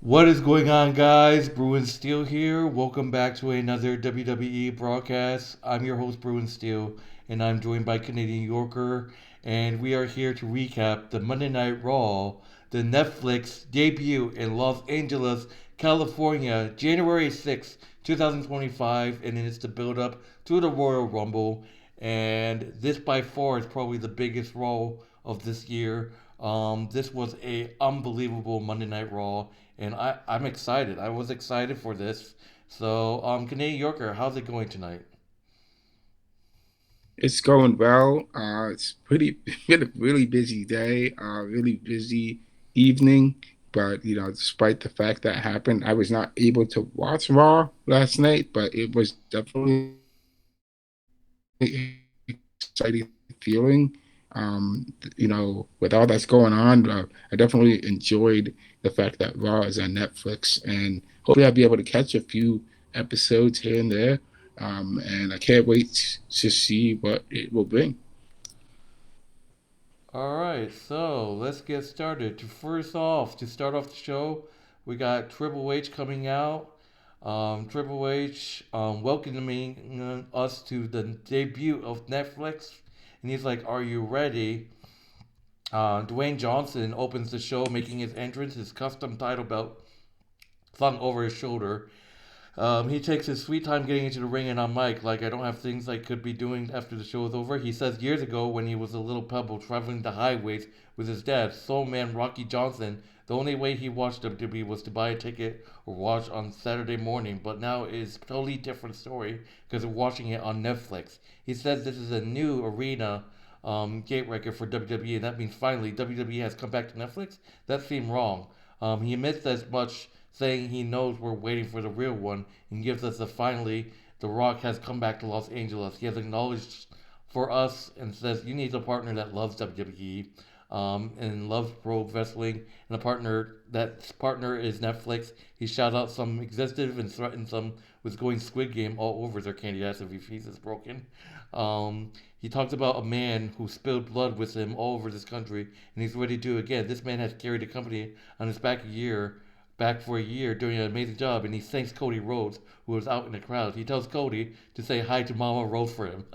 What is going on, guys? Bruin Steel here. Welcome back to another WWE broadcast. I'm your host, Bruin Steel, and I'm joined by Canadian Yorker, and we are here to recap the Monday Night Raw, the Netflix debut in Los Angeles, California, January 6th, 2025, and it's the build up to the Royal Rumble. And this by far is probably the biggest Raw of this year. This was a unbelievable Monday Night Raw, and I'm excited. I was excited for this. So, Canadian Yorker, how's it going tonight? It's going well. It's pretty been a really busy day, really busy evening. But despite the fact that happened, I was not able to watch Raw last night, but it was definitely an exciting feeling. With all that's going on, I definitely enjoyed the fact that Raw is on Netflix, and hopefully I'll be able to catch a few episodes here and there. And I can't wait to see what it will bring. All right, so let's get started. To start off the show, we got Triple H coming out. Triple H welcoming us to the debut of Netflix, and he's like, "Are you ready?" Dwayne Johnson opens the show, making his entrance, his custom title belt flung over his shoulder. He takes his sweet time getting into the ring and on mic, like I don't have things I could be doing after the show is over. He says years ago when he was a little pebble traveling the highways with his dad, Soul Man Rocky Johnson, the only way he watched WWE was to buy a ticket or watch on Saturday morning, but now it's a totally different story because of watching it on Netflix. He says this is a new arena gate record for WWE, and that means finally WWE has come back to Netflix. That seemed wrong. He admits as much, saying he knows we're waiting for the real one, and gives us a finally, The Rock has come back to Los Angeles. He has acknowledged for us and says, you need a partner that loves WWE and loves pro wrestling, and a partner that partner is Netflix. He shouted out some executive and threatened some with going Squid Game all over their candy ass if he feels is broken. He talks about a man who spilled blood with him all over this country, and he's ready to do it again. This man has carried the company on his back for a year, doing an amazing job, and he thanks Cody Rhodes, who was out in the crowd. He tells Cody to say hi to Mama Rhodes for him.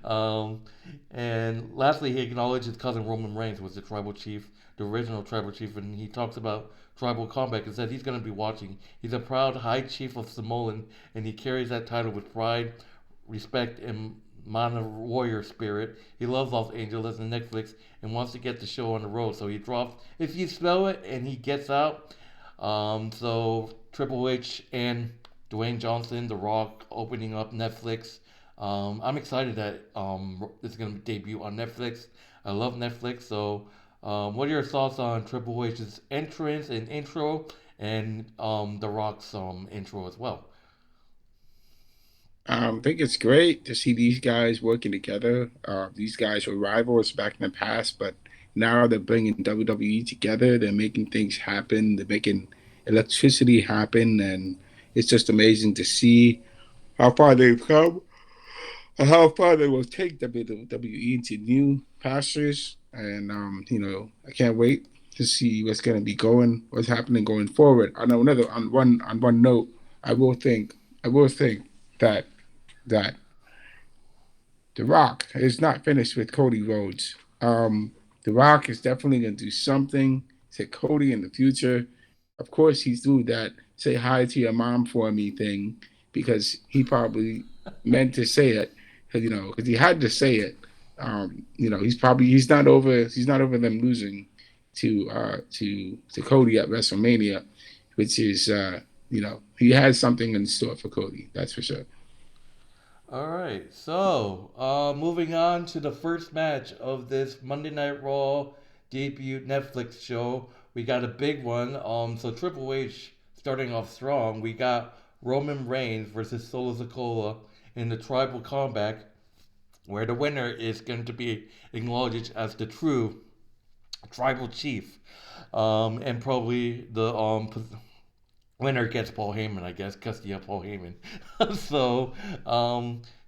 um, and lastly, he acknowledged his cousin Roman Reigns was the tribal chief, the original tribal chief, and he talks about tribal combat and said he's going to be watching. He's a proud high chief of Samoan, and he carries that title with pride, respect, and mana warrior spirit. He loves Los Angeles and Netflix and wants to get the show on the road. So he drops, if you smell it, and he gets out. So Triple H and Dwayne Johnson, The Rock, opening up Netflix. I'm excited that it's going to debut on Netflix. I love Netflix. So, what are your thoughts on Triple H's entrance and intro, and The Rock's intro as well? I think it's great to see these guys working together. These guys were rivals back in the past, but now they're bringing WWE together. They're making things happen. They're making electricity happen, and it's just amazing to see how far they've come and how far they will take WWE into new pastures. And I can't wait to see what's happening going forward. On one note, I will think that that The Rock is not finished with Cody Rhodes. The Rock is definitely going to do something to Cody in the future. Of course, he's through that "say hi to your mom for me" thing because he probably meant to say it, because he had to say it. He's not over them losing to Cody at WrestleMania, which is he has something in store for Cody. That's for sure. All right, so moving on to the first match of this Monday Night Raw debut Netflix show, we got a big one. So Triple H starting off strong. We got Roman Reigns versus Solo Sikoa in the Tribal Combat, where the winner is going to be acknowledged as the true Tribal Chief, and probably the winner gets Paul Heyman, I guess, because you have Paul Heyman. So,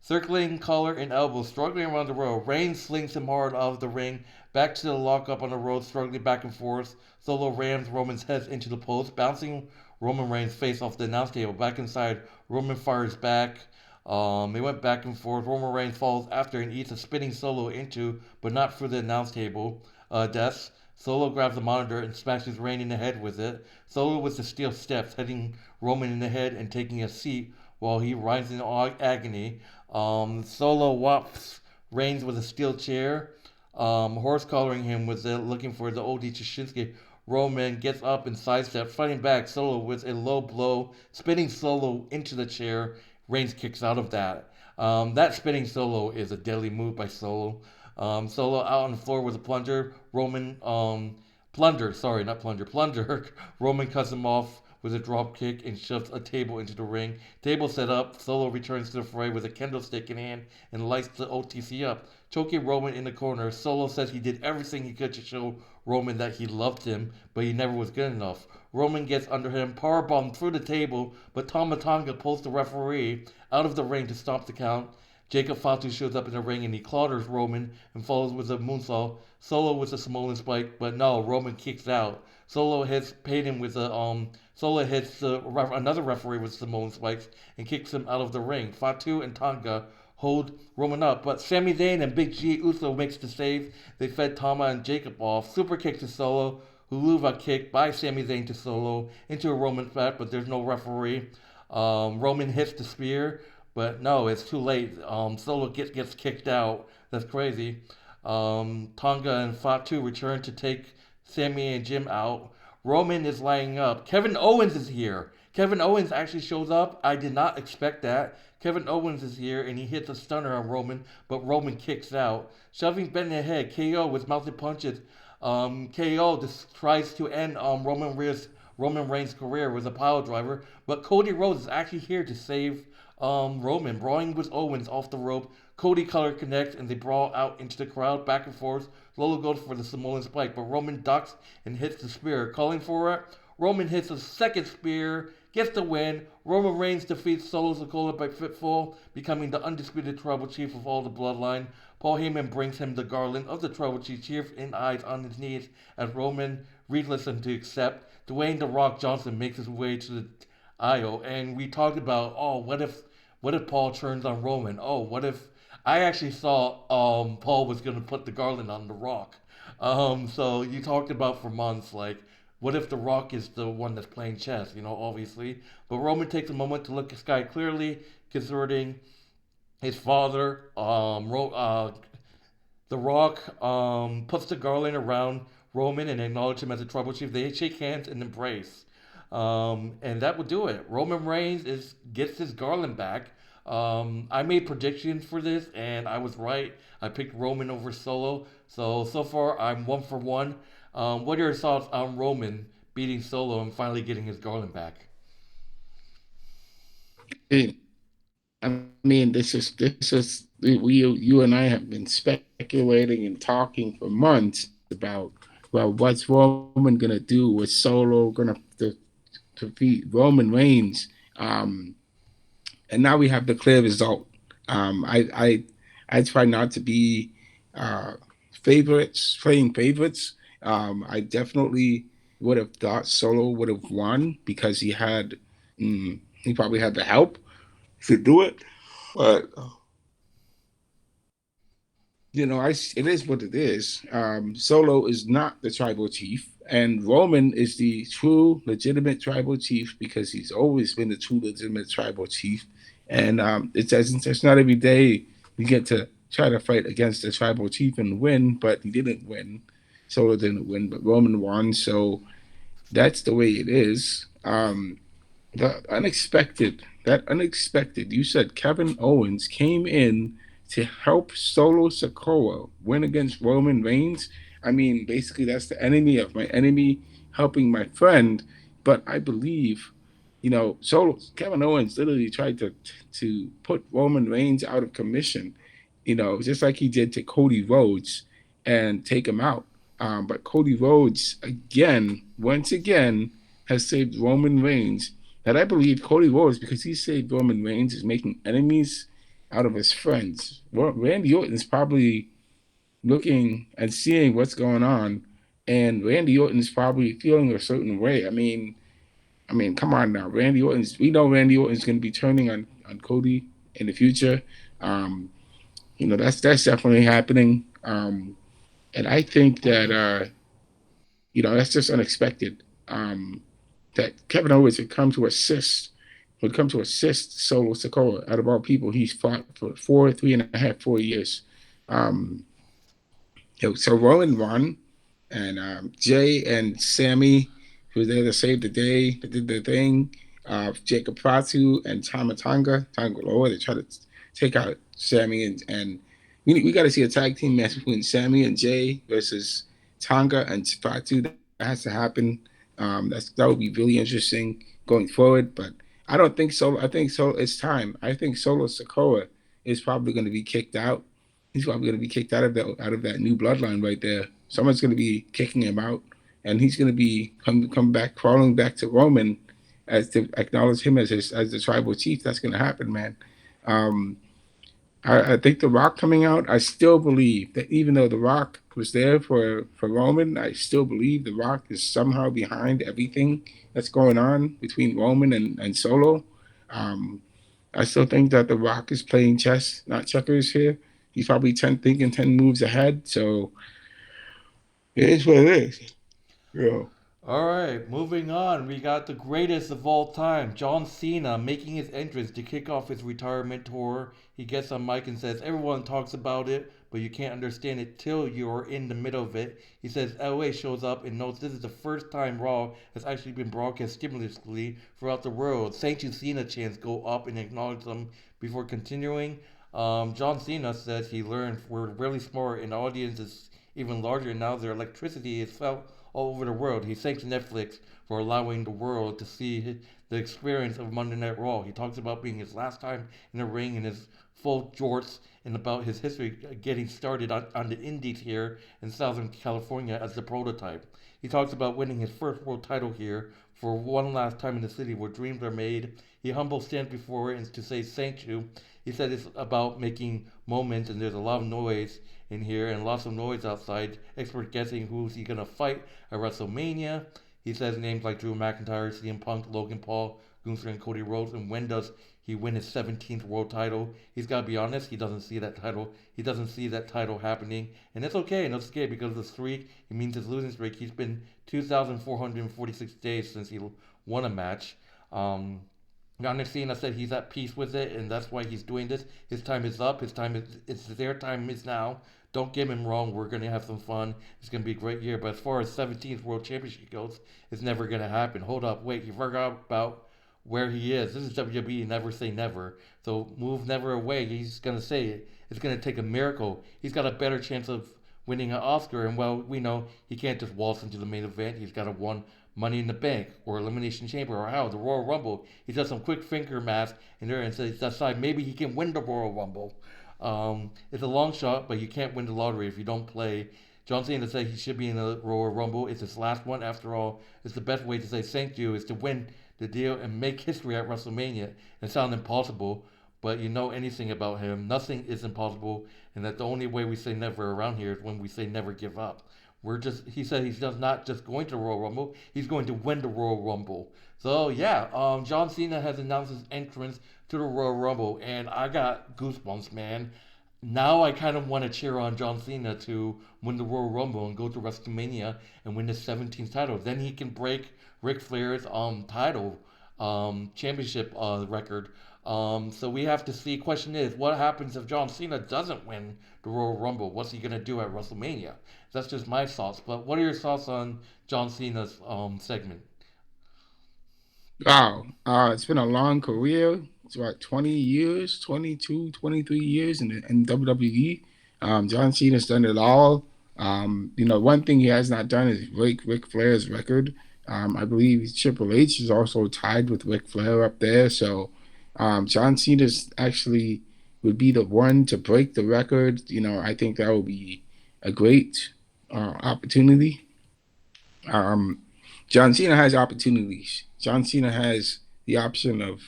circling collar and elbow, struggling around the row. Reigns slings him hard out of the ring, Back to the lockup on the road, struggling back and forth. Solo rams Roman's head into the post, bouncing Roman Reigns' face off the announce table. Back inside, Roman fires back. They went back and forth. Roman Reigns falls after and eats a spinning Solo into, but not through the announce table. Deaths. Solo grabs the monitor and smashes Reigns in the head with it. Solo with the steel steps, hitting Roman in the head and taking a seat while he writhes in agony. Solo whops Reigns with a steel chair, horse collaring him with it, looking for the OD to Shinsuke. Roman gets up and sidesteps, fighting back. Solo with a low blow, spinning Solo into the chair. Reigns kicks out of that. That spinning Solo is a deadly move by Solo. Solo out on the floor with a plunger. Roman, plunder, sorry, not plunger, plunger. Roman cuts him off with a drop kick and shoves a table into the ring. Table set up. Solo returns to the fray with a candlestick in hand and lights the OTC up. Choking Roman in the corner, Solo says he did everything he could to show Roman that he loved him, but he never was good enough. Roman gets under him, powerbomb through the table, but Tama Tonga pulls the referee out of the ring to stop the count. Jacob Fatu shows up in the ring and he clatters Roman and follows with a moonsault. Solo with a Samoan spike, but no, Roman kicks out. Solo hits Payton with a Solo hits another referee with Samoan spikes and kicks him out of the ring. Fatu and Tonga hold Roman up, but Sami Zayn and Big Jey Uso makes the save. They fed Tama and Jacob off. Super kick to Solo. Huluva kick by Sami Zayn to Solo into a Roman spot, but there's no referee. Roman hits the spear, but no, it's too late. Solo gets kicked out. That's crazy. Tonga and Fatu return to take Sami and Jim out. Roman is lining up. Kevin Owens is here. Kevin Owens actually shows up. I did not expect that. Kevin Owens is here and he hits a stunner on Roman, but Roman kicks out. Shoving Ben in the head, KO with mounted punches. KO just tries to end Roman Reigns' career with a pile driver, but Cody Rhodes is actually here to save Roman. Brawling with Owens off the rope. Cody color connects and they brawl out into the crowd, back and forth. Lolo goes for the Samoan spike, but Roman ducks and hits the spear. Calling for it, Roman hits a second spear, gets the win. Roman Reigns defeats Solo Sikoa by fitful, becoming the undisputed tribal chief of all the bloodline. Paul Heyman brings him the garland of the tribal chief in eyes on his knees as Roman reads him to accept. Dwayne "The Rock" Johnson makes his way to the aisle, and we talked about, what if Paul turns on Roman? Oh, what if I actually saw Paul was gonna put the garland on The Rock. So you talked about for months, like, what if The Rock is the one that's playing chess? Obviously. But Roman takes a moment to look at Sky clearly, considering his father. The Rock puts the garland around Roman and acknowledges him as a tribal chief. They shake hands and embrace. And that would do it. Roman Reigns gets his garland back. I made predictions for this, and I was right. I picked Roman over Solo. So far, I'm 1 for 1. What are your thoughts on Roman beating Solo and finally getting his garland back? Hey, I mean, this is you and I have been speculating and talking for months about, well, what's Roman gonna do? Was Solo gonna defeat Roman Reigns? And now we have the clear result. I try not to be uh, playing favorites. I definitely would have thought Solo would have won because he probably had the help to do it. But it is what it is. Solo is not the tribal chief, and Roman is the true, legitimate tribal chief because he's always been the true, legitimate tribal chief. And it's not every day you get to try to fight against the tribal chief and win, but he didn't win. Solo didn't win, but Roman won. So that's the way it is. That unexpected, you said Kevin Owens came in to help Solo Sikoa win against Roman Reigns. I mean, basically, that's the enemy of my enemy helping my friend. But I believe, Solo Kevin Owens literally tried to put Roman Reigns out of commission, just like he did to Cody Rhodes and take him out. But Cody Rhodes once again, has saved Roman Reigns. And I believe Cody Rhodes, because he saved Roman Reigns, is making enemies out of his friends. Well, Randy Orton is probably looking and seeing what's going on, and Randy Orton's probably feeling a certain way. I mean, come on now, Randy Orton's. We know Randy Orton's going to be turning on Cody in the future. Um, that's definitely happening. And I think that that's just unexpected. That Kevin Owens would come to assist Solo Sikoa. Out of all people, he's fought for 3.5, 4 years. Um, so Rowan won, and Jay and Sammy, who were there to save the day, that did their thing. Jacob Fatu and Tonga Loa, they try to take out Sammy, and we got to see a tag team match between Sammy and Jay versus Tonga and Fatu. That has to happen. That would be really interesting going forward. But I don't think so. I think so. It's time. I think Solo Sikoa is probably going to be kicked out. He's probably going to be kicked out of that new bloodline right there. Someone's going to be kicking him out, and he's going to be come back crawling back to Roman as to acknowledge him as the tribal chief. That's going to happen, man. Um, I think The Rock coming out, I still believe that even though The Rock was there for Roman, I still believe The Rock is somehow behind everything that's going on between Roman and Solo. Um, I still think that The Rock is playing chess, not checkers here. He's probably thinking 10 moves ahead. So it is what it is. Yeah. All right, moving on. We got the greatest of all time, John Cena, making his entrance to kick off his retirement tour. He gets on mic and says, "Everyone talks about it, but you can't understand it till you're in the middle of it." He says LA shows up and notes this is the first time Raw has actually been broadcast stimulously throughout the world. "Thank you, Cena" chants go up and acknowledge them before continuing. John Cena says he learned we're really smart and the audience is even larger now. Their electricity is felt all over the world. He thanks Netflix for allowing the world to see the experience of Monday Night Raw. He talks about being his last time in the ring and his full jorts and about his history getting started on the indies here in Southern California as the prototype. He talks about winning his first world title here for one last time in the city where dreams are made. He humble stands before it and to say thank you. He said it's about making moments and there's a lot of noise in here and lots of noise outside. Expert guessing who's he gonna fight at WrestleMania. He says names like Drew McIntyre, CM Punk, Logan Paul, Gunther, and Cody Rhodes. And when does he win his 17th world title? He's got to be honest. He doesn't see that title. He doesn't see that title happening, and it's okay. And it's okay because of the streak. It means his losing streak. He's been 2,446 days since he won a match. Gunnar Cena said he's at peace with it, and that's why he's doing this. His time is up. His time is it's their time is now. Don't get him wrong. We're gonna have some fun. It's gonna be a great year. But as far as 17th World Championship goes, it's never gonna happen. Hold up, wait. You forgot about where he is. This is WWE. Never say never. So move never away. He's gonna say it. It's gonna take a miracle. He's got a better chance of winning an Oscar. And well, we know he can't just waltz into the main event. He's got to win Money in the Bank or Elimination Chamber or how the Royal Rumble. He does some quick finger math in there and says decide maybe he can win the Royal Rumble. It's a long shot, but you can't win the lottery if you don't play. John Cena said he should be in the Royal Rumble. It's his last one after all. It's the best way to say thank you is to win the deal and make history at WrestleMania. It sounds impossible, but you know anything about him, nothing is impossible, and that the only way we say never around here is when we say never give up. He said he's just not just going to the Royal Rumble, he's going to win the Royal Rumble. So yeah, John Cena has announced his entrance to the Royal Rumble, and I got goosebumps, man. Now I kind of want to cheer on John Cena to win the Royal Rumble and go to WrestleMania and win the 17th title. Then he can break Ric Flair's title championship record. So we have to see. Question is, what happens if John Cena doesn't win the Royal Rumble? What's he gonna do at WrestleMania? That's just my thoughts. But what are your thoughts on John Cena's segment? Wow. It's been a long career. It's about 20 years, 22, 23 years in WWE. John Cena's done it all. One thing he has not done is break Ric Flair's record. I believe Triple H is also tied with Ric Flair up there. So John Cena's actually would be the one to break the record. I think that would be a great opportunity. Um, John Cena has opportunities. John Cena has the option of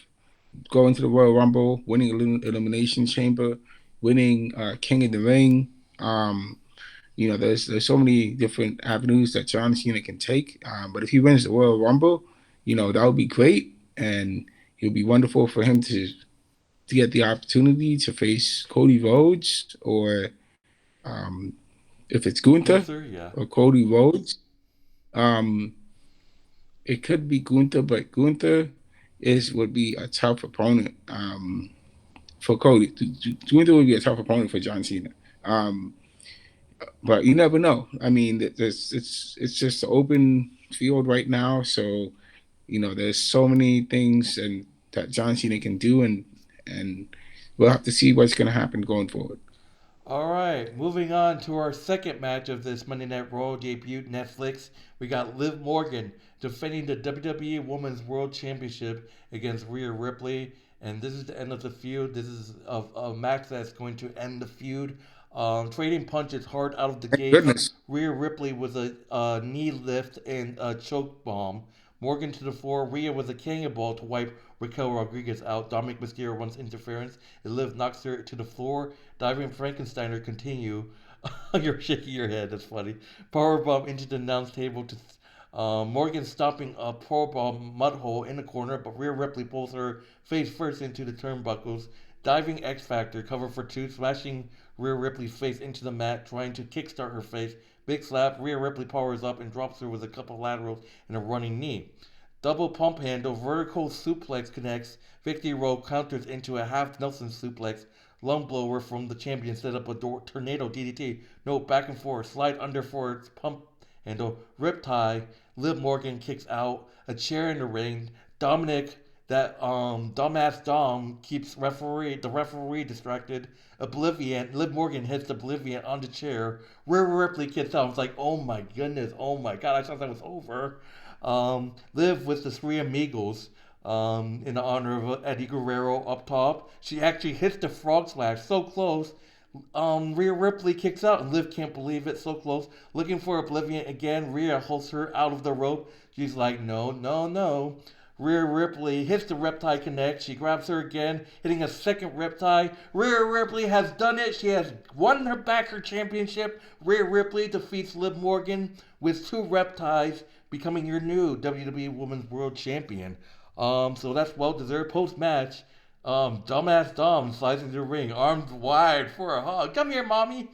going to the Royal Rumble, winning Elimination Chamber, winning King of the Ring. There's so many different avenues that John Cena can take. But if he wins the Royal Rumble, that would be great, and it would be wonderful for him to get the opportunity to face Cody Rhodes, or um, if it's Gunther Gunther, yeah. or Cody Rhodes. Um, it could be Gunther, but Gunther is would be a tough opponent for Cody. Gunther would be a tough opponent for John Cena. Um, but you never know. I mean, it's just an open field right now, so there's so many things and that John Cena can do, and we'll have to see what's going to happen going forward. All right, moving on to our second match of this Monday Night Raw debut Netflix. We got Liv Morgan defending the WWE Women's World Championship against Rhea Ripley, and this is the end of the feud. This is a match that's going to end the feud. Trading punches hard out of the Thank gates. goodness. Rhea Ripley with a knee lift and a choke bomb. Morgan to the floor. Rhea with a cannonball to wipe Raquel Rodriguez out. Dominic Mysterio runs interference. And Liv knocks her to the floor. Diving Frankensteiner continue. You're shaking your head. That's funny. Powerbomb into the announce table to Morgan stomping a powerbomb mud hole in the corner, but Rhea Ripley pulls her face first into the turnbuckles. Diving X Factor cover for two, smashing Rhea Ripley's face into the mat, trying to kickstart her face. Big slap. Rhea Ripley powers up and drops her with a couple laterals and a running knee. Double pump handle, vertical suplex connects. Victory roll counters into a half Nelson suplex. Lung blower from the champion set up a tornado DDT. No back and forth. Slide under for its pump handle. Riptide. Liv Morgan kicks out. A chair in the ring. Dominic, that dumbass Dom, keeps the referee distracted. Oblivion. Liv Morgan hits Oblivion on the chair. Rhea Ripley kicks out. I was like, oh my goodness, oh my god, I thought that was over. Live with the Three Amigos in honor of Eddie Guerrero up top. She actually hits the frog splash so close. Rhea Ripley kicks out, and Liv can't believe it. So close. Looking for Oblivion again. Rhea holds her out of the rope. She's like, no, no, no. Rhea Ripley hits the Reptile Connect. She grabs her again, hitting a second Reptile. Rhea Ripley has done it. She has won her championship. Rhea Ripley defeats Liv Morgan with two Reptiles, becoming your new WWE Women's World Champion. So that's well deserved. Post match, dumbass Dom slides into the ring, arms wide for a hug. Come here, mommy.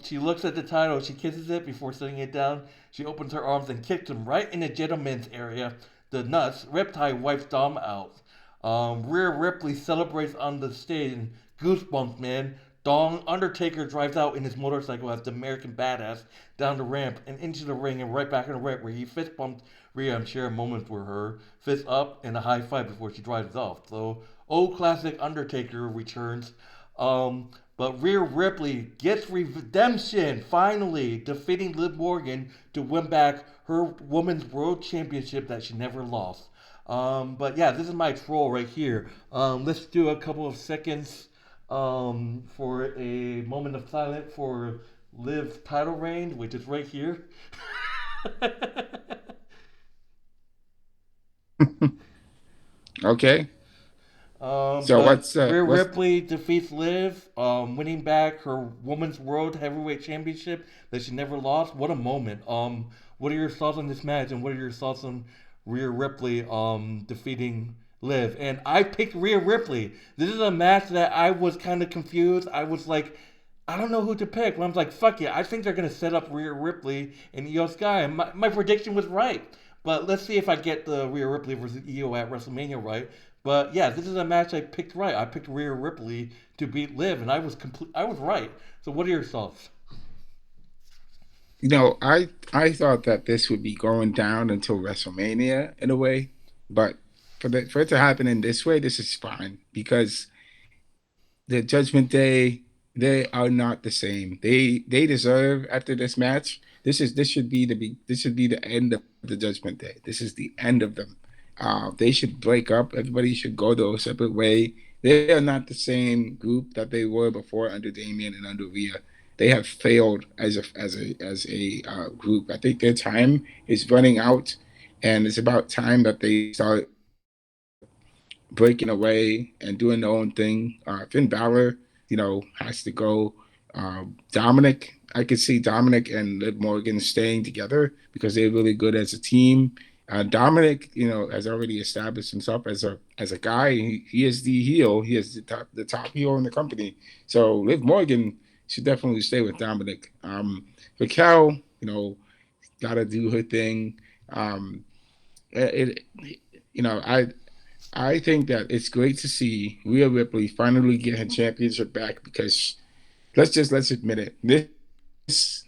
She looks at the title. She kisses it before setting it down. She opens her arms and kicks him right in the gentleman's area. The nuts. Reptile wipes Dom out. Rhea Ripley celebrates on the stage. And goosebumps, man. Dong Undertaker drives out in his motorcycle as the American Badass down the ramp and into the ring and right back in the ring where he fist bumped Rhea and shared moments with her. Fist up and a high five before she drives off. So, old classic Undertaker returns. But Rhea Ripley gets redemption finally, defeating Liv Morgan to win back her Women's World Championship that she never lost. But yeah, this is my troll right here. Let's do a couple of seconds for a moment of silence for Liv's title reign, which is right here. Okay. So But what's Rhea what's Ripley defeats Liv, winning back her Women's World Heavyweight Championship that she never lost. What a moment! What are your thoughts on this match, and what are your thoughts on Rhea Ripley defeating Liv? And I picked Rhea Ripley. This is a match that I was kind of confused. I was like, I don't know who to pick. But I was like, fuck it. I think they're gonna set up Rhea Ripley and Io Sky. And my prediction was right. But let's see if I get the Rhea Ripley versus Io at WrestleMania right. But yeah, this is a match I picked right. I picked Rhea Ripley to beat Liv, and I was complete. I was right. So what are your thoughts? I thought that this would be going down until WrestleMania in a way, but for it to happen in this way, this is fine because the Judgment Day, they are not the same. They deserve after this match. This should be the end of the Judgment Day. This is the end of them. They should break up. Everybody should go their separate way. They are not the same group that they were before under Damien and under Rhea. They have failed as a group. I think their time is running out, and it's about time that they start breaking away and doing their own thing. Finn Balor, has to go. Dominic, I could see Dominic and Liv Morgan staying together because they're really good as a team. Dominic, has already established himself as a guy. He is the heel. He is the top heel in the company. So Liv Morgan should definitely stay with Dominic. Raquel, got to do her thing. Um, it, I think that it's great to see Rhea Ripley finally get her championship back because let's admit it.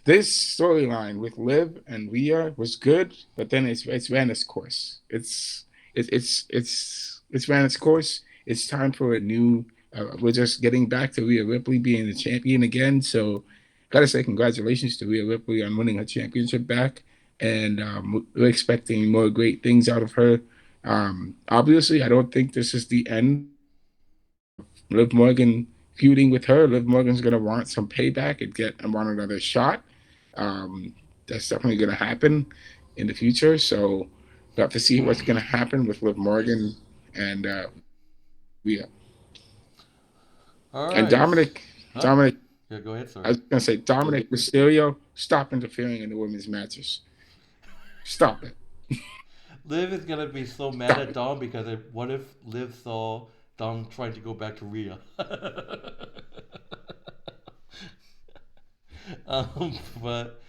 This storyline with Liv and Rhea was good, but then it's ran its course. It's ran its course. It's time for a new. We're just getting back to Rhea Ripley being the champion again. So, gotta say congratulations to Rhea Ripley on winning her championship back, and we're expecting more great things out of her. Obviously, I don't think this is the end of Liv Morgan feuding with her. Liv Morgan's gonna want some payback and want another shot. Um, that's definitely gonna happen in the future. So we have to see what's gonna happen with Liv Morgan and Rhea All and right. Dominic. Huh? Dominic, Yeah, go ahead, I sorry. was gonna say Dominic Mysterio, stop interfering in the women's matches. Stop it. Liv is gonna be so mad Stop at it. Dom because what if Liv saw Dom trying to go back to Rhea? But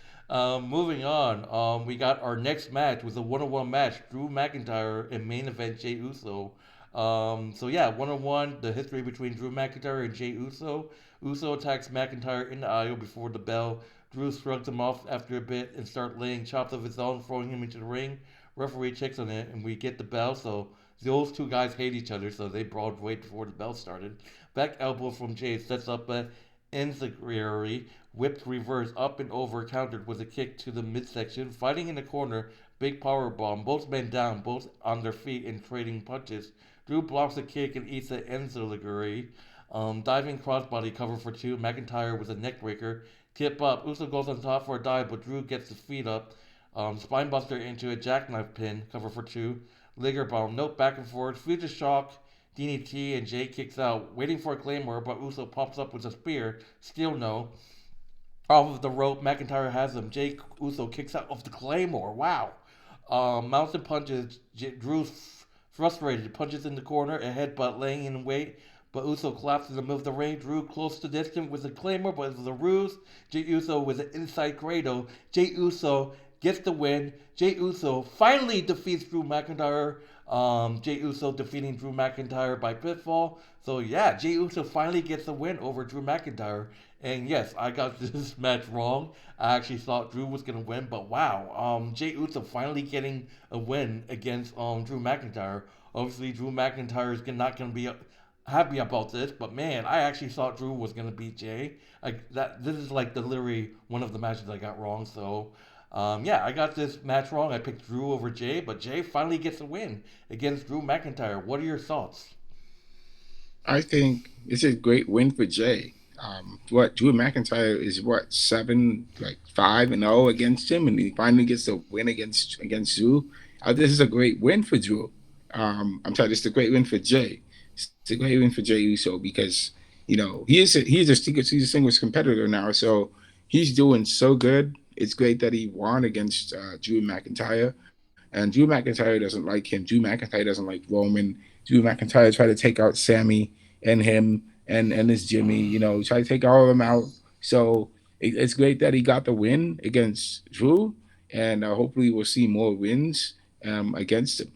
moving on, we got our next match was a one-on-one match: Drew McIntyre and main event Jey Uso. So yeah, one-on-one, the history between Drew McIntyre and Jey Uso. Uso attacks McIntyre in the aisle before the bell. Drew shrugs him off after a bit and start laying chops of his own, throwing him into the ring. Referee checks on it, and we get the bell. So those two guys hate each other, so they brawled right before the bell started. Back elbow from Jay sets up a enziguri, whipped reverse up and over, countered with a kick to the midsection. Fighting in the corner, big power bomb. Both men down, both on their feet and trading punches. Drew blocks a kick and eats the enziguri. Diving crossbody cover for two. McIntyre with a neckbreaker. Tip up. Uso goes on top for a dive, but Drew gets his feet up. Spinebuster into a jackknife pin, cover for two. Liger bomb, nope, back and forth. Future shock, DDT, and Jay kicks out. Waiting for a claymore, but Uso pops up with a spear. Still no. Off of the rope, McIntyre has him. Jay Uso kicks out of the claymore. Wow. Mountain punches. Drew's frustrated. Punches in the corner. A headbutt laying in wait. But Uso collapses in the middle of the ring. Drew close to distance with a claymore, but it was a ruse. Jey Uso with an inside cradle. Jey Uso gets the win. Jey Uso finally defeats Drew McIntyre. Jey Uso defeating Drew McIntyre by pinfall. So yeah, Jey Uso finally gets a win over Drew McIntyre. And yes, I got this match wrong. I actually thought Drew was gonna win, but wow, Jey Uso finally getting a win against Drew McIntyre. Obviously, Drew McIntyre is not gonna be happy about this, but man, I actually thought Drew was gonna beat Jay. This is like the literally one of the matches I got wrong. So yeah, I got this match wrong. I picked Drew over Jay, but Jay finally gets a win against Drew McIntyre. What are your thoughts? I think it's a great win for Jay. What Drew McIntyre is what 5-0 against him, and he finally gets a win against Drew. This is a great win for Drew. I'm sorry, this is a great win for Jay. It's a great win for Jey Uso because he's a singles competitor now, so he's doing so good. It's great that he won against Drew McIntyre, and Drew McIntyre doesn't like him. Drew McIntyre doesn't like Roman. Drew McIntyre tried to take out Sammy and him and his Jimmy. Try to take all of them out. So it's great that he got the win against Drew, and hopefully we'll see more wins against him.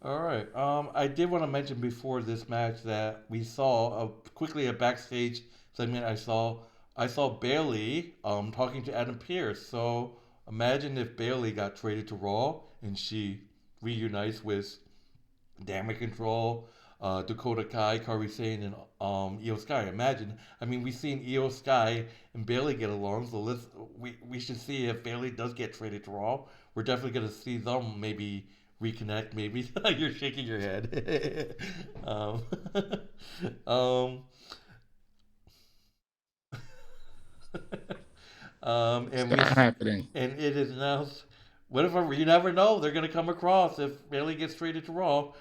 All right. I did want to mention before this match that we saw quickly a backstage segment. I saw Bailey talking to Adam Pearce. So imagine if Bailey got traded to Raw and she reunites with Damage Control, Dakota Kai, Kairi Sane, and Io Sky. Imagine. I mean, we've seen Io Sky and Bailey get along, so we should see if Bailey does get traded to Raw. We're definitely gonna see them maybe reconnect. Maybe you're shaking your head. um, um, It's and not happening. it is announced. What if you never know? They're gonna come across if Bailey gets traded to Raw.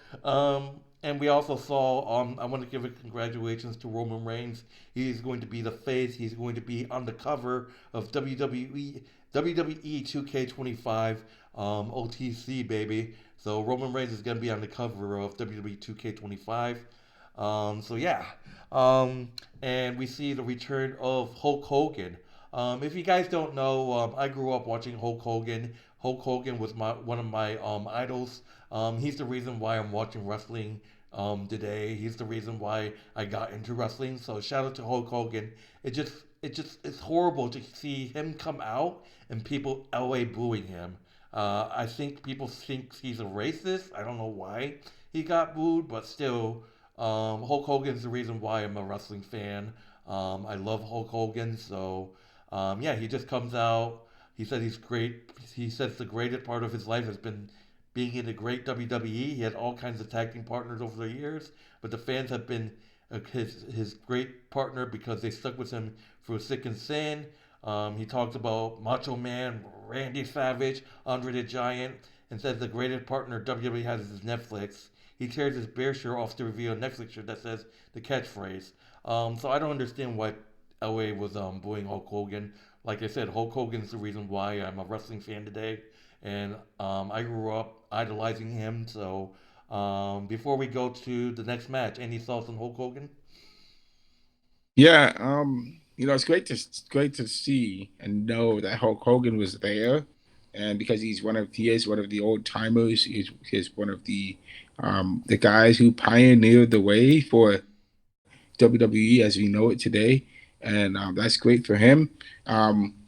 and we also saw. I want to give a congratulations to Roman Reigns. He's going to be the face. He's going to be on the cover of WWE 2K25 OTC baby. So Roman Reigns is going to be on the cover of WWE 2K25. So yeah, and we see the return of Hulk Hogan. If you guys don't know, I grew up watching Hulk Hogan. Hulk Hogan was one of my idols. He's the reason why I'm watching wrestling today. He's the reason why I got into wrestling. So shout out to Hulk Hogan. It's horrible to see him come out and people LA booing him. I think people think he's a racist. I don't know why he got booed, but still, Hulk Hogan's the reason why I'm a wrestling fan. I love Hulk Hogan, so yeah, he just comes out. He said he's great. He says the greatest part of his life has been being in a great WWE. He had all kinds of tag team partners over the years, but the fans have been his great partner because they stuck with him through thick and thin. He talks about Macho Man, Randy Savage, Andre the Giant, and says the greatest partner WWE has is Netflix. He tears his bear shirt off to reveal a Netflix shirt that says the catchphrase. So I don't understand why LA was booing Hulk Hogan. Like I said, Hulk Hogan's the reason why I'm a wrestling fan today, and I grew up idolizing him. So before we go to the next match, any thoughts on Hulk Hogan? Yeah, it's great to see and know that Hulk Hogan was there, and because he is one of the old timers. He's one of the guys who pioneered the way for WWE as we know it today, and that's great for him.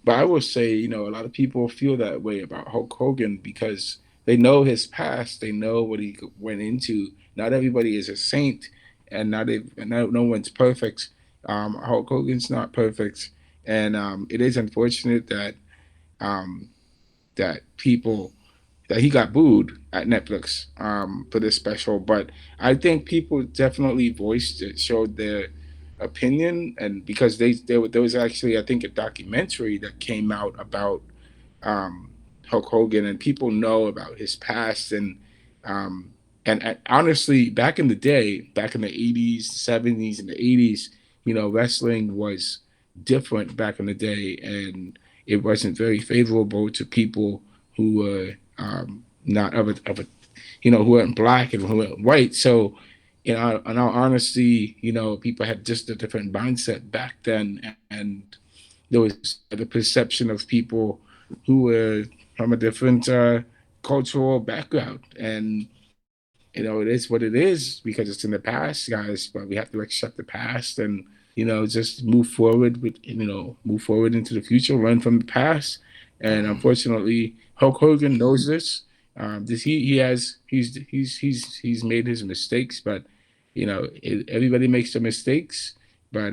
But I will say, a lot of people feel that way about Hulk Hogan because they know his past, they know what he went into. Not everybody is a saint, and no one's perfect. Hulk Hogan's not perfect, and it is unfortunate um, that people that he got booed at Netflix for this special. But I think people definitely voiced it, showed their opinion, and because there was actually I think a documentary that came out about um, Hulk Hogan, and people know about his past um, and honestly, back in the day, back in the '80s, '70s, and the '80s, wrestling was different back in the day, and it wasn't very favorable to people who were not of a who weren't black and who weren't white. So, in all honesty, people had just a different mindset back then, and there was the perception of people who were from a different cultural background. And, it is what it is because it's in the past, guys, but we have to accept the past and, just move forward into the future, learn from the past. And unfortunately, Hulk Hogan knows this. This he has he's made his mistakes, but everybody makes their mistakes. But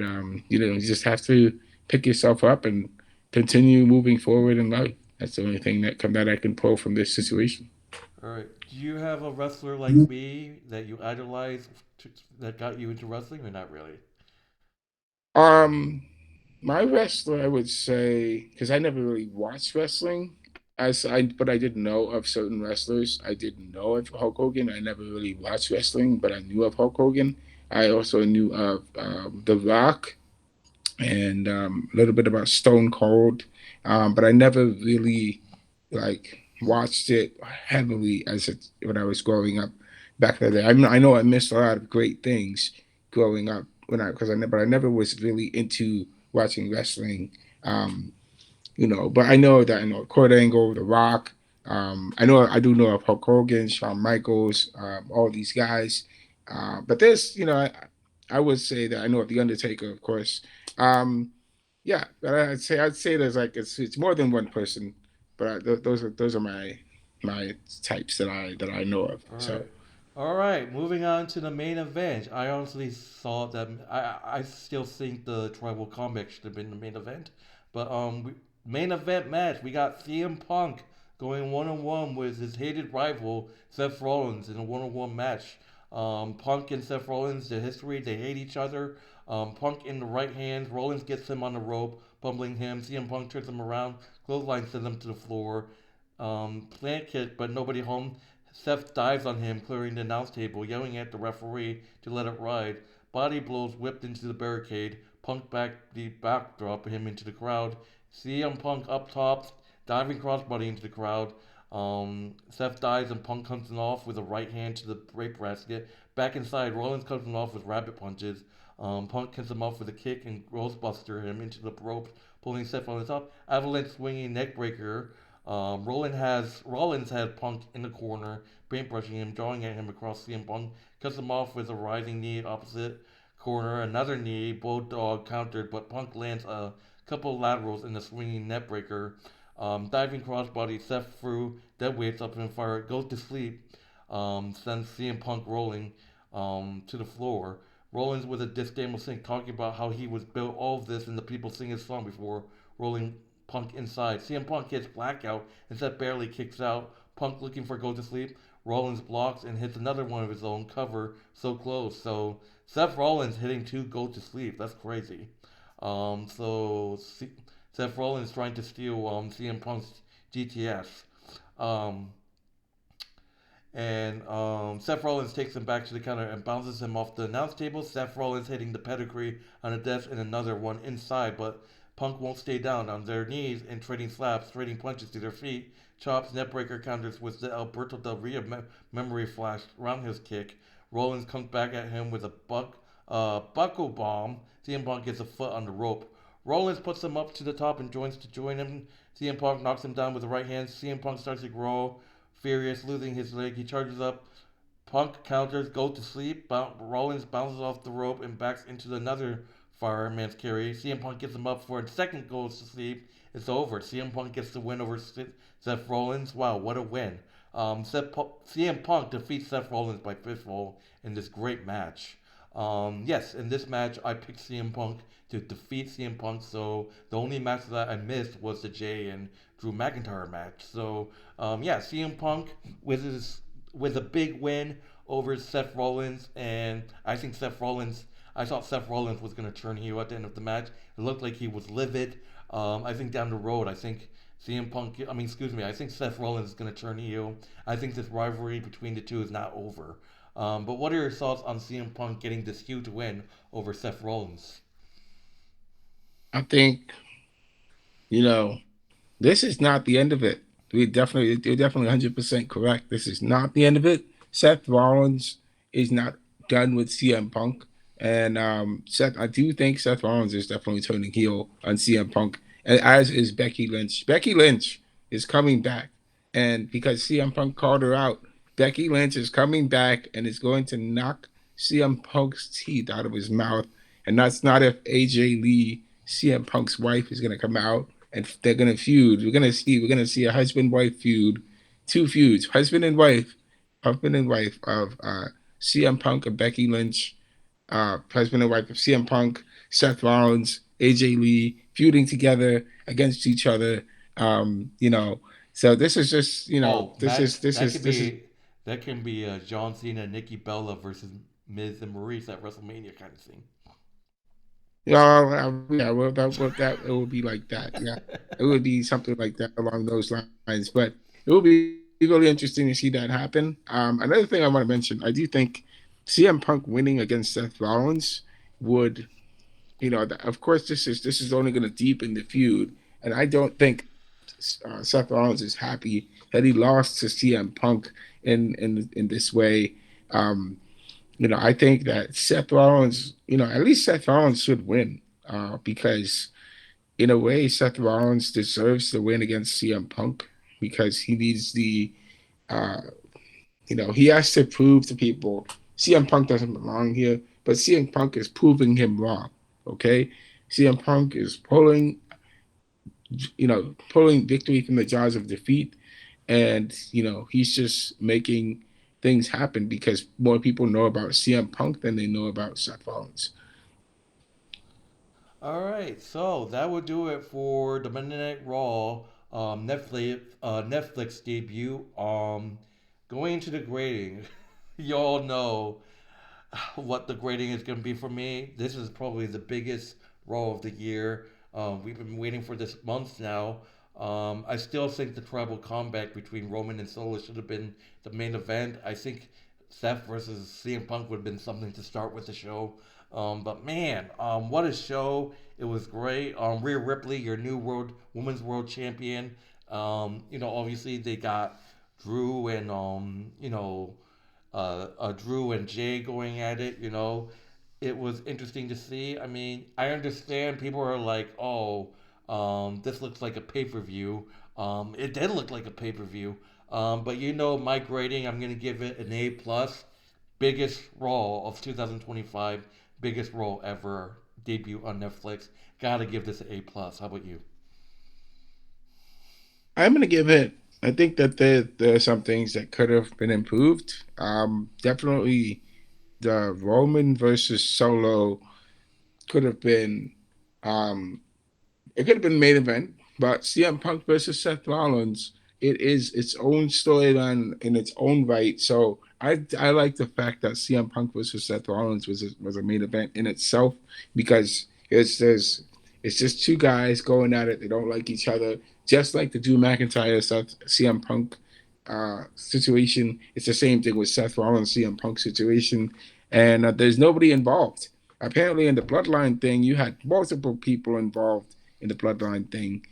you just have to pick yourself up and continue moving forward in life. That's the only thing that I can pull from this situation. All right. Do you have a wrestler like me that you idolize that got you into wrestling, or not really? Um, my wrestler, I would say, because I never really watched wrestling, but I did know of certain wrestlers. I didn't know of Hulk Hogan. I never really watched wrestling, but I knew of Hulk Hogan. I also knew of The Rock and a little bit about Stone Cold, but I never really like watched it heavily when I was growing up back in the day. I know I missed a lot of great things growing up but I never was really into watching wrestling. Um, but I know that Kurt Angle, The Rock. I do know of Hulk Hogan, Shawn Michaels, all these guys. But there's, I would say that I know of The Undertaker, of course. Um, yeah, but I'd say there's like it's more than one person, but those are my types that I know of. All So right. All right. Moving on to the main event. I honestly thought that I still think the tribal combat should have been the main event, but main event match we got CM Punk going one on one with his hated rival Seth Rollins in a one on one match. Punk and Seth Rollins, the history, they hate each other. Punk in the right hand, Rollins gets him on the rope, bumbling him. CM Punk turns him around, clothesline sends him to the floor. Plant kick, but nobody home. Seth dives on him, clearing the announce table, yelling at the referee to let it ride. Body blows whipped into the barricade. Punk back the backdrop him into the crowd. CM Punk up top, diving crossbody into the crowd. Seth dives and Punk comes off with a right hand to the rape basket. Back inside, Rollins comes off with rabbit punches. Punk hits him off with a kick and Ghostbuster him into the ropes, pulling Seth on the top. Avalanche swinging neckbreaker. Rollins had Punk in the corner, paintbrushing him, drawing at him across CM Punk, cuts him off with a rising knee opposite corner, another knee, Bulldog countered, but Punk lands a couple laterals in the swinging neckbreaker. Diving crossbody, Seth threw dead weights up in fire, goes to sleep, sends CM Punk rolling to the floor. Rollins with a disdainful sing, talking about how he was built all of this and the people sing his song before rolling Punk inside. CM Punk hits blackout and Seth barely kicks out. Punk looking for go to sleep. Rollins blocks and hits another one of his own cover so close. So Seth Rollins hitting two go to sleep. That's crazy. Seth Rollins trying to steal CM Punk's GTS. Um, and Seth Rollins takes him back to the counter and bounces him off the announce table. Seth Rollins hitting the pedigree on the desk and another one inside, but Punk won't stay down on their knees and trading slaps, trading punches to their feet. Chops, neckbreaker counters with the Alberto Del Rio memory flash roundhouse kick. Rollins comes back at him with a buckle bomb. CM Punk gets a foot on the rope. Rollins puts him up to the top and joins to join him. CM Punk knocks him down with the right hand. CM Punk starts to grow. Furious, losing his leg, he charges up. Punk counters, go to sleep. Rollins bounces off the rope and backs into another fireman's carry. CM Punk gets him up for a second goes to sleep. It's over. CM Punk gets the win over Seth Rollins. Wow, what a win. CM Punk defeats Seth Rollins by fistful in this great match. Yes, in this match, I picked CM Punk to defeat CM Punk. So the only match that I missed was the Jey and Drew McIntyre match. So yeah, CM Punk with a big win over Seth Rollins, and I thought Seth Rollins was going to turn heel at the end of the match. It looked like he was livid. I think down the road, I think Seth Rollins is going to turn heel. I think this rivalry between the two is not over. But what are your thoughts on CM Punk getting this huge win over Seth Rollins? I think you know this is not the end of it. You're definitely 100% correct. This is not the end of it. Seth Rollins is not done with CM Punk, and I do think Seth Rollins is definitely turning heel on CM Punk, and as is Becky Lynch. Becky Lynch is coming back, and because CM Punk called her out, Becky Lynch is coming back and is going to knock CM Punk's teeth out of his mouth, and that's not if AJ Lee, CM Punk's wife, is going to come out and they're gonna feud. We're gonna see a husband wife feud, two feuds, husband and wife of CM Punk and Becky Lynch, husband and wife of CM Punk, Seth Rollins, AJ Lee feuding together against each other. You know, so this is just Oh, this is that can be John Cena, Nikki Bella versus Miz and Maurice at WrestleMania kind of thing. yeah, well, that it would be like that. Yeah, it would be something like that along those lines. But it would be really interesting to see that happen. Another thing I want to mention, I do think CM Punk winning against Seth Rollins would, of course, this is only going to deepen the feud, and I don't think Seth Rollins is happy that he lost to CM Punk in this way. Um, I think that Seth Rollins, at least Seth Rollins should win because, in a way, Seth Rollins deserves the win against CM Punk because he needs uh, he has to prove to people CM Punk doesn't belong here, but CM Punk is proving him wrong. Okay, CM Punk is pulling victory from the jaws of defeat, and he's just making things happen because more people know about CM Punk than they know about Seth Rollins. All right, so that would do it for the Monday Night Raw Netflix debut. Going to the grading, y'all know what the grading is going to be for me. This is probably the biggest Raw of the year. We've been waiting for this months now. I still think the tribal combat between Roman and Solo should have been the main event. I think Seth versus CM Punk would have been something to start with the show. But man, what a show! It was great. Rhea Ripley, your new women's world champion. Obviously they got Drew and Drew and Jay going at it. It was interesting to see. I mean, I understand people are like, oh, this looks like a pay per view. It did look like a pay per view. But my grading, I'm gonna give it an A plus. Biggest Raw of 2025, biggest Raw ever debut on Netflix. Gotta give this an A plus. How about you? I'm gonna give it. I think that there are some things that could have been improved. Definitely the Roman versus Solo could have been. Um, it could have been main event, but CM Punk versus Seth Rollins, it is its own storyline in its own right. So I like the fact that CM Punk versus Seth Rollins was a main event in itself because it's just two guys going at it. They don't like each other, just like the Drew McIntyre Seth CM Punk situation. It's the same thing with Seth Rollins CM Punk situation, and there's nobody involved. Apparently, in the Bloodline thing, you had multiple people involved in the Bloodline thing.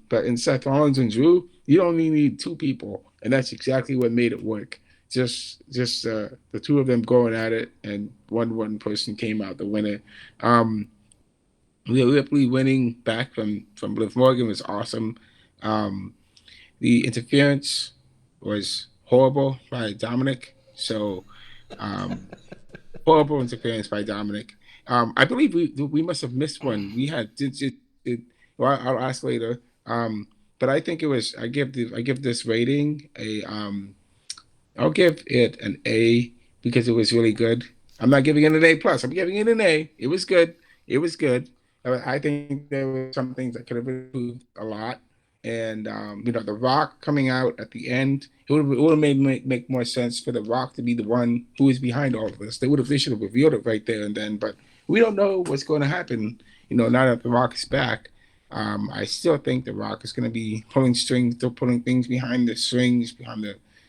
But in Seth Rollins and Drew, you only need two people, and that's exactly what made it work. Just the two of them going at it, and one person came out the winner. Um, Rhea Ripley winning back from Liv Morgan was awesome. Um, the interference was horrible by Dominic. So um, horrible interference by Dominic. I believe we must have missed one. We had it well, I'll ask later. But I think it was. I give this rating a. I'll give it an A because it was really good. I'm not giving it an A plus. I'm giving it an A. It was good. It was good. I think there were some things that could have improved a lot. And The Rock coming out at the end, it would have made make more sense for The Rock to be the one who is behind all of this. They should have revealed it right there and then, but we don't know what's going to happen. Now that The Rock is back, I still think The Rock is going to be pulling strings, still pulling things behind the strings, behind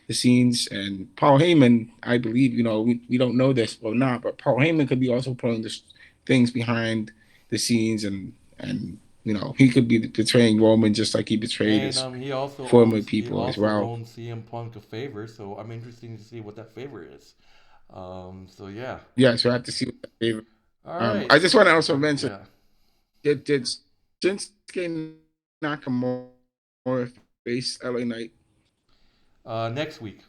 the scenes. And Paul Heyman, I believe, we don't know this or not, but Paul Heyman could be also pulling the things behind the scenes, and he could be betraying Roman just like he betrayed And his former he people as also well. owns CM Punk a favor, so I'm interested to see what that favor is. So yeah. Yeah, so I have to see what that favorite. All right. I just want to also mention Yeah. did Shinsuke Nakamura face LA Knight Next week.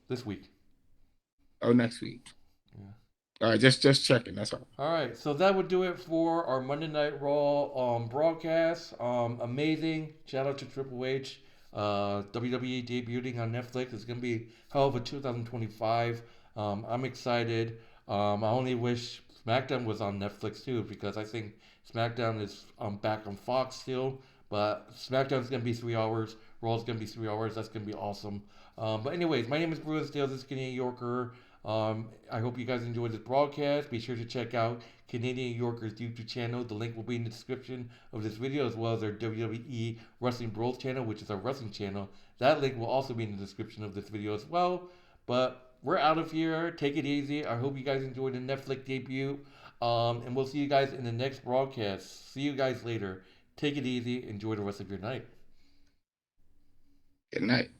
This week. next week? Yeah. All right, just checking. That's all. All right, so that would do it for our Monday Night Raw broadcast. Amazing. Shout out to Triple H. WWE debuting on Netflix. It's going to be hell of a 2025. I'm excited. I only wish SmackDown was on Netflix too because I think SmackDown is back on Fox still. But SmackDown's going to be 3 hours. Raw's going to be 3 hours. That's going to be awesome. But anyways, my name is Bruce Dale. This is Canadian Yorker. I hope you guys enjoyed this broadcast. Be sure to check out Canadian Yorker's YouTube channel. The link will be in the description of this video as well as our WWE Wrestling Bros channel, which is our wrestling channel. That link will also be in the description of this video as well. But we're out of here. Take it easy. I hope you guys enjoyed the Netflix debut. And we'll see you guys in the next broadcast. See you guys later. Take it easy. Enjoy the rest of your night. Good night.